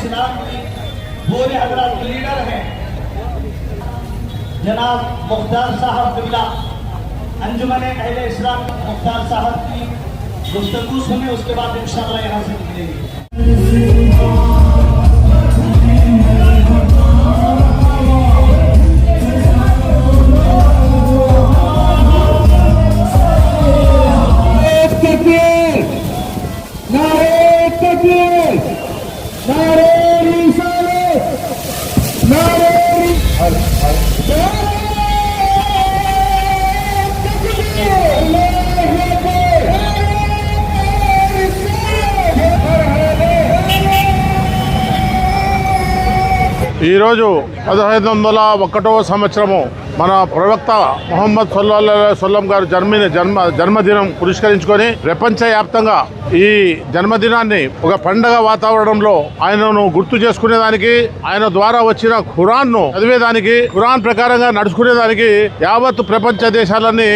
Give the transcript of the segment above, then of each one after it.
इस्लाम की पूरे हजरात लीडर हैं जनाब मुख्तार साहब बिल्ला। अंजुमन अहले इस्लाम मुख्तार साहब की गुफ्तगू सुने, उसके बाद इंशाअल्लाह यहाँ से निकलेंगे। ఈరోజు 1501వ సంవత్సరము మన ప్రవక్త ముహమ్మద్ సల్లల్లాహు అలైహి వసల్లం గారు జన్మదినం పురస్కరించుకొని ప్రపంచవ్యాప్తంగా ఈ జన్మదినాన్ని ఒక పండగ వాతావరణంలో ఆయనను గుర్తు చేసుకునేదానికి, ఆయన ద్వారా వచ్చిన ఖురాన్ను చదివేదానికి, ఖురాన్ ప్రకారంగా నడుచుకునేదానికి యావత్ ప్రపంచ దేశాలన్నీ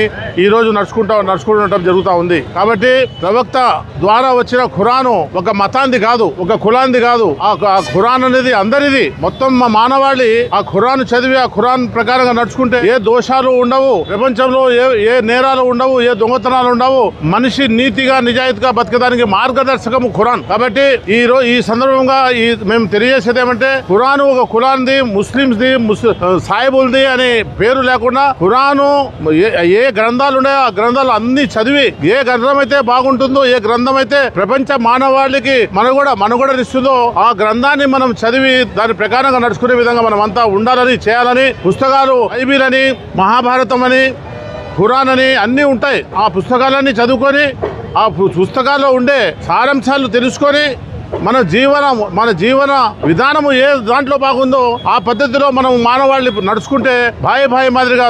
ఈ రోజు నడుచుకుంటడం జరుగుతూ ఉంది. కాబట్టి ప్రవక్త ద్వారా వచ్చిన ఖురాను ఒక మతాంది కాదు, ఒక కులాంది కాదు. ఆ ఖురాన్ అనేది అందరిది, మొత్తం మా మానవాళి ఆ ఖురాన్ చదివి ఆ ఖురాన్ ప్రకారంగా నడుచుకుంటే ఏ దోషాలు ఉండవు, ప్రపంచంలో ఏ నేరాలు ఉండవు, ఏ దొంగతనాలు ఉండవు. మనిషి నీతిగా నిజాయితీగా బతికేదానికి మార్గదర్శకము ఖురాన్. కాబట్టి ఈ సందర్భంగా మేము తెలియజేసేది ఏమంటే, ఖురాను ఒక కులాంది, ముస్లింస్ది, సాయిబుల్ది అనే పేరు లేకుండా ఖురాను ఏ గ్రంథాలు ఉన్నాయో ఆ గ్రంథాలు అన్ని చదివి ఏ గ్రంథం అయితే బాగుంటుందో, ఏ గ్రంథం అయితే ప్రపంచ మానవాళికి మనుగడనిస్తుందో ఆ గ్రంథాన్ని మనం చదివి దాని ప్రకారంగా నడుచుకునే విధంగా మనం అంతా ఉండాలని, చేయాలని. పుస్తకాలు బైబిల్ అని, మహాభారతం అని, ఖురాన్ అని అన్నీ ఉంటాయి. ఆ పుస్తకాలన్నీ చదువుకొని ఆ పుస్తకాల్లో ఉండే సారాంశాలు తెలుసుకొని మన జీవన విధానము ఏ దాంట్లో బాగుందో ఆ పద్ధతిలో మనం మానవాళి నడుచుకుంటే భాయి మాదిరిగా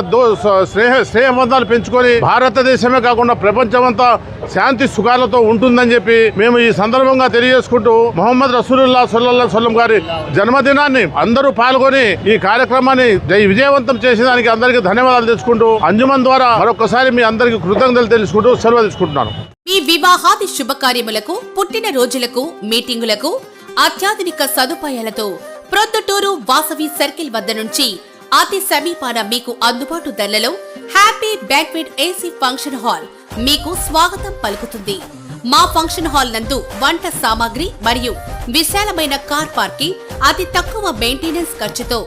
స్నేహబంధాలు పెంచుకొని భారతదేశమే కాకుండా ప్రపంచమంతా శాంతి సుఖాలతో ఉంటుందని చెప్పి మేము ఈ సందర్భంగా తెలియజేసుకుంటూ ముహమ్మద్ రసూలుల్లాహ్ సల్లల్లాహు అలైహి వసల్లం గారి జన్మదినాన్ని అందరూ పాల్గొని ఈ కార్యక్రమాన్ని విజయవంతం చేసేదానికి అందరికీ ధన్యవాదాలు తెలుసుకుంటూ అంజుమన్ ద్వారా మరొకసారి మీ అందరికీ కృతజ్ఞతలు తెలుసుకుంటూ సెలవు తీసుకుంటున్నాను. మీ వివాహాది శుభకార్యములకు, పుట్టిన రోజులకు, మీటింగులకు అత్యాధునిక సదుపాయాలతో ప్రొద్దుటూరు వాసవి సర్కిల్ వద్ద నుంచి అతి సమీపాన మీకు అందుబాటు ధరలలో happy banquet AC function hall మీకు స్వాగతం పలుకుతుంది. మా ఫంక్షన్ హాల్ నందు వంట సామాగ్రి మరియు విశాలమైన కార్ పార్కింగ్, అతి తక్కువ మెయింటెనెన్స్ ఖర్చుతో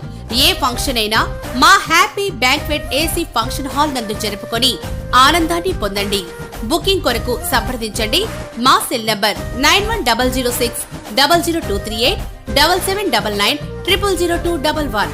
ఏ ఫంక్షన్ అయినా మా happy banquet AC function hall నందు జరుపుకొని ఆనందాన్ని పొందండి. బుకింగ్ కొరకు సంప్రదించండి. మా సెల్ నంబర్ 9100600238 7799 000211.